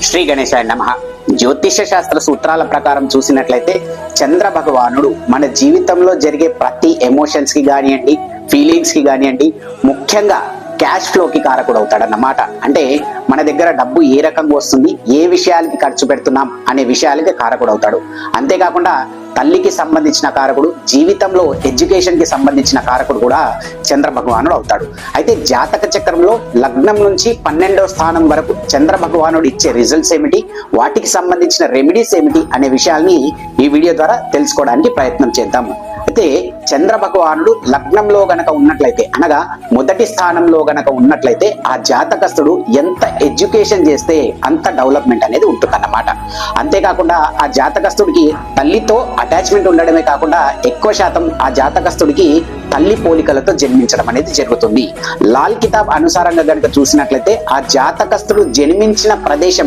శ్రీ గణేశాయ నమః. జ్యోతిష శాస్త్ర సూత్రాల ప్రకారం చూసినట్లయితే చంద్ర భగవానుడు మన జీవితంలో జరిగే ప్రతి ఎమోషన్స్ కి కానివ్వండి, ఫీలింగ్స్ కి కానివ్వండి, ముఖ్యంగా క్యాష్ ఫ్లోకి కారకుడు అవుతాడన్నమాట. అంటే మన దగ్గర డబ్బు ఏ రకంగా వస్తుంది, ఏ విషయాలకి ఖర్చు పెడుతున్నాం అనే విషయాలకి కారకుడు అవుతాడు. అంతేకాకుండా తల్లికి సంబంధించిన కారకుడు, జీవితంలో ఎడ్యుకేషన్ కి సంబంధించిన కారకుడు కూడా చంద్ర భగవానుడు అవుతాడు. అయితే జాతక చక్రంలో లగ్నం నుంచి 12వ స్థానం వరకు చంద్ర భగవానుడు ఇచ్చే రిజల్ట్స్ ఏమిటి, వాటికి సంబంధించిన రెమెడీస్ ఏమిటి అనే విషయాల్ని ఈ వీడియో ద్వారా తెలుసుకోవడానికి ప్రయత్నం చేద్దాము. అయితే చంద్ర భగవానుడు లగ్నంలో గనక ఉన్నట్లయితే, అనగా మొదటి స్థానంలో గనక ఉన్నట్లయితే ఆ జాతకస్తుడు ఎంత ఎడ్యుకేషన్ చేస్తే అంత డెవలప్మెంట్ అనేది ఉంటుందన్నమాట. అంతేకాకుండా ఆ జాతకస్తుడికి తల్లితో అటాచ్మెంట్ ఉండడమే కాకుండా ఎక్కువ శాతం ఆ జాతకస్తుడికి తల్లి పోలికలతో జన్మించడం అనేది జరుగుతుంది. లాల్ కితాబ్ అనుసారంగా గనక చూసినట్లయితే ఆ జాతకస్తుడు జన్మించిన ప్రదేశం